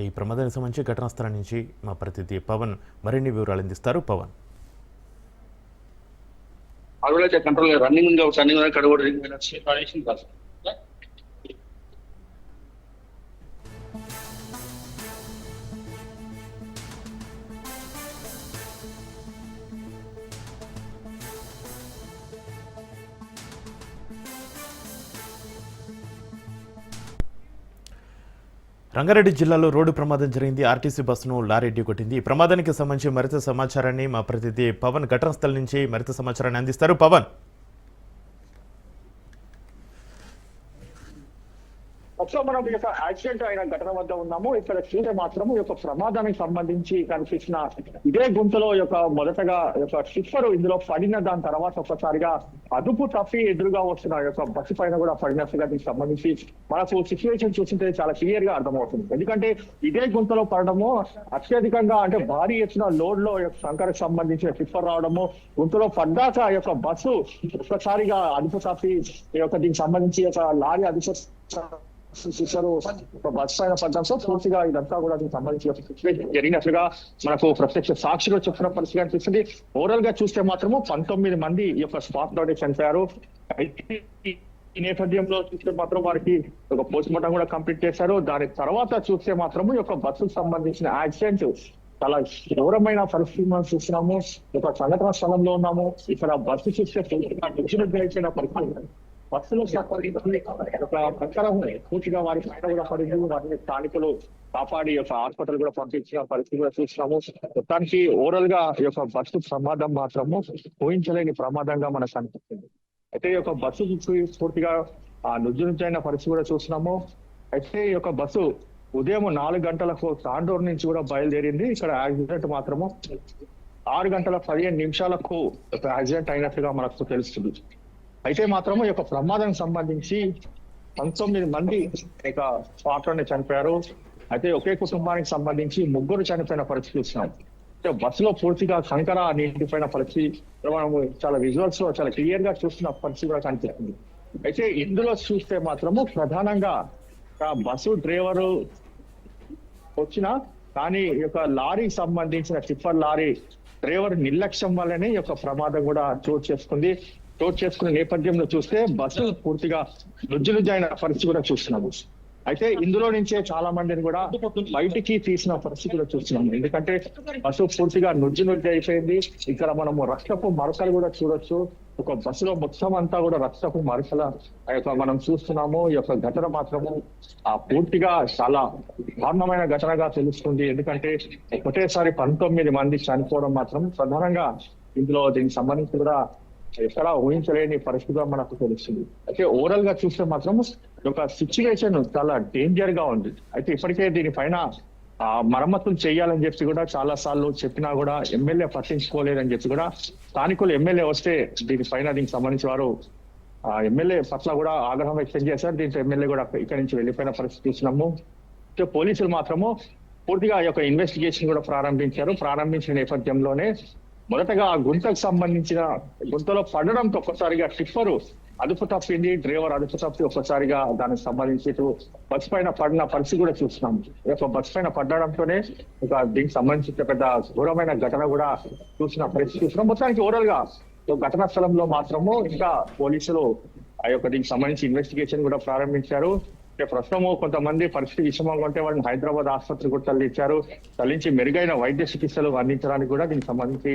ఈ ప్రమాదానికి సంబంధించి ఘటనా స్థలం నుంచి మా ప్రతినిధి పవన్ మరిన్ని వివరాలు అందిస్తారు. పవన్, కంట్రోల్ రన్నింగ్ కడగొడ రంగారెడ్డి జిల్లాలో రోడ్డు ప్రమాదం జరిగింది. ఆర్టీసీ బస్సును లారీ ఢీకొట్టింది. ఈ ప్రమాదానికి సంబంధించి మరింత సమాచారాన్ని మా ప్రతినిధి పవన్ ఘటనా స్థలం నుంచి మరింత సమాచారాన్ని అందిస్తారు. పవన్, మనం ఈ యొక్క యాక్సిడెంట్ అయిన ఘటన వద్ద ఉన్నాము. ఇక్కడ చూస్తే మాత్రము ఈ యొక్క ప్రమాదానికి సంబంధించి కనిపించిన ఇదే గుంతలో మొదటగా టిప్పర్ ఇందులో పడిన దాని తర్వాత ఒక్కసారిగా అదుపు తప్పి ఎదురుగా వస్తున్న బస్సు పైన కూడా పడినట్టుగా దీనికి సంబంధించి మనకు సిచ్యువేషన్ చూస్తుంటే చాలా క్లియర్ గా అర్థమవుతుంది. ఎందుకంటే ఇదే గుంతలో పడడము అత్యధికంగా అంటే భారీ ఎత్తున లోడ్ లో సంకరకు సంబంధించిన టిప్పర్ రావడము, గుంతలో పడ్డాక బస్సు ఒక్కసారిగా అదుపు తప్పి దీనికి సంబంధించి లారీ అదుపు చూసారు బస్ పైన పడ్డంతో పూర్తిగా ఇదంతా కూడా దీనికి సంబంధించి జరిగినట్లుగా మనకు ప్రత్యక్ష సాక్షిగా చెప్తున్న పరిస్థితి అనిపిస్తుంది. ఓవరాల్ గా చూస్తే మాత్రము 19 మంది స్పాట్ లోనే చనిపోయారు. ఈ నేపథ్యంలో చూస్తే మాత్రం వారికి పోస్ట్ మార్టం కూడా కంప్లీట్ చేశారు. దాని తర్వాత చూస్తే మాత్రము బస్సుకు సంబంధించిన యాక్సిడెంట్ చాలా ఘోరమైన పరిస్థితి మనం చూస్తున్నాము. సంఘటన స్థలంలో ఉన్నాము. ఇక్కడ బస్సు చూస్తే పరిస్థితి బస్సులో ప్రకారం పూర్తిగా వారి పైన కూడా పడింది. వారిని స్థానికులు కాపాడి హాస్పిటల్ కూడా పంపించిన పరిస్థితి కూడా చూస్తున్నాము. మొత్తానికి ఓవరాల్ గా బస్సు ప్రమాదం మాత్రము ఊహించలేని ప్రమాదంగా మనకు అనిపిస్తుంది. అయితే బస్సు పూర్తిగా నుజ్జునుజ్జైన పరిస్థితి కూడా చూస్తున్నాము. అయితే బస్సు ఉదయం 4 గంటలకు తాండూరు నుంచి కూడా బయలుదేరింది. ఇక్కడ యాక్సిడెంట్ మాత్రము 6 గంటల 15 నిమిషాలకు యాక్సిడెంట్ అయినట్టుగా మనకు తెలుస్తుంది. అయితే మాత్రము ప్రమాదానికి సంబంధించి 19 మంది స్పాట్ లోనే చనిపోయారు. అయితే ఒకే కుటుంబానికి సంబంధించి 3 చనిపోయిన పరిస్థితి చూస్తున్నాం. బస్సులో పూర్తిగా కంకర నిండిపోయిన పరిస్థితి మనం చాలా విజువల్స్ లో చాలా క్లియర్ గా చూస్తున్న పరిస్థితి కూడా కనిపిస్తుంది. అయితే ఇందులో చూస్తే మాత్రము ప్రధానంగా బస్సు డ్రైవరు వచ్చినా కానీ లారీకి సంబంధించిన టిప్పర్ లారీ డ్రైవర్ నిర్లక్ష్యం వల్లనే ప్రమాదం కూడా చోటు చేసుకునే నేపథ్యంలో చూస్తే బస్సు పూర్తిగా నుజ్జునుజ్జైన పరిస్థితి కూడా చూస్తున్నాము. అయితే ఇందులో నుంచే చాలా మందిని కూడా బయటికి తీసిన పరిస్థితి కూడా చూస్తున్నాము. ఎందుకంటే బస్సు పూర్తిగా నుజ్జు అయిపోయింది. ఇక్కడ మనము రక్తపు మరకలు కూడా చూడొచ్చు. బస్సులో మొత్తం అంతా కూడా రక్తపు మరకల మనం చూస్తున్నాము. ఈ ఘటన మాత్రము పూర్తిగా చాలా దారుణమైన ఘటనగా తెలుస్తుంది. ఎందుకంటే ఒకటేసారి 19 మంది చనిపోవడం మాత్రం ప్రధానంగా ఇందులో దీనికి సంబంధించి కూడా ఎక్కడా ఊహించలేని పరిస్థితిగా మనకు తెలుస్తుంది. అయితే ఓవరాల్ గా చూస్తే మాత్రం సిచ్యువేషన్ చాలా డేంజర్ గా ఉంది. అయితే ఇప్పటికే దీనిపైన మరమ్మతులు చేయాలని చెప్పి కూడా చాలా సార్లు చెప్పినా కూడా ఎమ్మెల్యే పట్టించుకోలేదని చెప్పి కూడా స్థానికులు ఎమ్మెల్యే వస్తే దీనికి సంబంధించి వారు ఎమ్మెల్యే పట్ల కూడా ఆగ్రహం వ్యక్తం చేశారు. దీంతో ఎమ్మెల్యే కూడా ఇక్కడి నుంచి వెళ్ళిపోయిన పరిస్థితి చూసినాము. పోలీసులు మాత్రము పూర్తిగా ఇన్వెస్టిగేషన్ కూడా ప్రారంభించిన నేపథ్యంలోనే మొదటగా గుంతకు సంబంధించిన గుంతలో పడడంతో ఒక్కసారిగా టిప్పరు అదుపు తప్పింది. డ్రైవర్ అదుపు తప్పి ఒక్కసారిగా దానికి సంబంధించి బస్ పైన పడిన పరిస్థితి కూడా చూస్తున్నాం. బస్ పైన పడడంతోనే దీనికి సంబంధించిన పెద్ద ఘోరమైన ఘటన కూడా చూసిన పరిస్థితి చూస్తున్నాం. మొత్తానికి ఓవరాల్ గా ఘటనా స్థలంలో మాత్రము ఇంకా పోలీసులు దీనికి సంబంధించి ఇన్వెస్టిగేషన్ కూడా ప్రారంభించారు. ప్రస్తుతము కొంతమంది పరిస్థితి విషమంగా ఉంటే వాళ్ళని హైదరాబాద్ ఆసుపత్రికి కూడా తరలించి మెరుగైన వైద్య చికిత్సలు అందించడానికి కూడా దీనికి సంబంధించి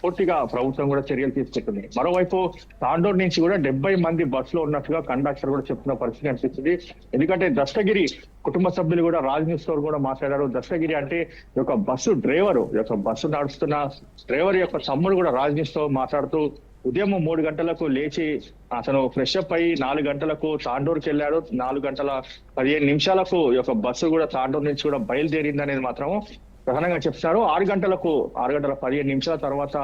పూర్తిగా ప్రభుత్వం కూడా చర్యలు తీసుకుంటుంది. మరోవైపు తాండూరు నుంచి కూడా 70 మంది బస్సులో ఉన్నట్టుగా కండక్టర్ కూడా చెప్తున్న పరిస్థితి అనిపిస్తుంది. ఎందుకంటే దస్తగిరి కుటుంబ సభ్యులు కూడా రాజ్ న్యూస్ తో కూడా మాట్లాడారు. దస్తగిరి అంటే బస్సు డ్రైవరు బస్సు నడుస్తున్న డ్రైవర్ తమ్ముడు కూడా రాజ్ న్యూస్ తో మాట్లాడుతూ ఉదయం 3 గంటలకు లేచి అతను ఫ్రెష్ అప్ అయ్యి 4 గంటలకు తాండూరుకి వెళ్ళాడు. 4 గంటల 15 నిమిషాలకు బస్సు కూడా తాండూరు నుంచి కూడా బయలుదేరింది అనేది మాత్రం ప్రధానంగా చెప్తారు. 6 గంటల 15 నిమిషాల తర్వాత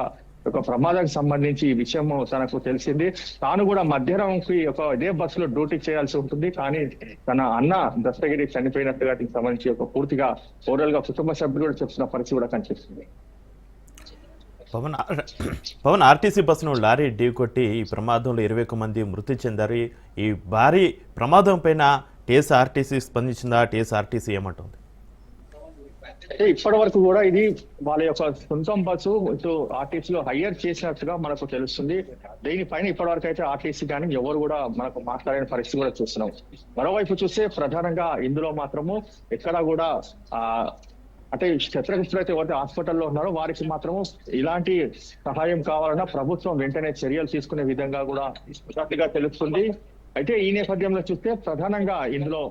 ప్రమాదానికి సంబంధించి ఈ విషయం తనకు తెలిసింది. తాను కూడా మధ్యాహ్నంకి ఇదే బస్సులో డ్యూటీ చేయాల్సి ఉంటుంది. కానీ తన అన్న దస్తగిరి చనిపోయినట్టుగా దీనికి సంబంధించి పూర్తిగా ఓవరాల్ గా కుటుంబ సభ్యులు కూడా చెప్తున్న పరిస్థితి కూడా కనిపిస్తుంది. పవన్, ఆర్టీసీ బస్సును లారీ ఢీకొట్టి ఈ ప్రమాదంలో 21 మంది మృతి చెందారు. ఈ భారీ ప్రమాదం పైన టీఎస్ఆర్టీసీ స్పందించిందా? టీఎస్ఆర్టీసీ ఏమంటుంది? అయితే ఇప్పటి వరకు కూడా ఇది వాళ్ళ యొక్క సొంతం బస్సు ఇటు ఆర్టీసీ లో హైయర్ చేసినట్టుగా మనకు తెలుస్తుంది. దీనిపైన ఇప్పటి వరకు అయితే ఆర్టీసీ కానీ ఎవరు కూడా మనకు మాట్లాడిన పరిస్థితి కూడా చూస్తున్నాం. మరోవైపు చూస్తే ప్రధానంగా ఇందులో మాత్రము ఎక్కడా కూడా అంటే క్షత్రగుప్తులైతే ఎవరైతే హాస్పిటల్లో ఉన్నారో వారికి మాత్రము ఇలాంటి సహాయం కావాలన్నా ప్రభుత్వం వెంటనే చర్యలు తీసుకునే విధంగా కూడా ఉన్నట్టుగా తెలుస్తుంది. అయితే ఈ నేపథ్యంలో చూస్తే ప్రధానంగా ఇందులో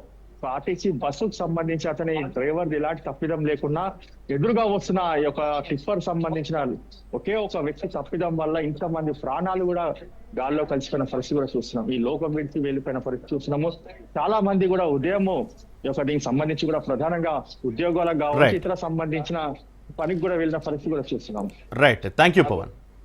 ఆర్టీసీ బస్సుకు సంబంధించి అతని డ్రైవర్ ఎలాంటి తప్పిదం లేకుండా ఎదురుగా వస్తున్న ఈ యొక్క టిప్పర్ సంబంధించిన ఒకే ఒక వ్యక్తి తప్పిదం వల్ల ఇంతమంది ప్రాణాలు కూడా గాల్లో కలిసిపోయిన పరిస్థితి కూడా చూస్తున్నాం. ఈ లోకం విడిచి వెళ్ళిపోయిన పరిస్థితి చూస్తున్నాము. చాలా మంది కూడా ఉదయము ఈ యొక్క దీనికి సంబంధించి కూడా ప్రధానంగా ఉద్యోగాలకు కావచ్చు ఇతర సంబంధించిన పనికి కూడా వెళ్ళిన పరిస్థితి కూడా చూస్తున్నాం. Right, thank you Pawan.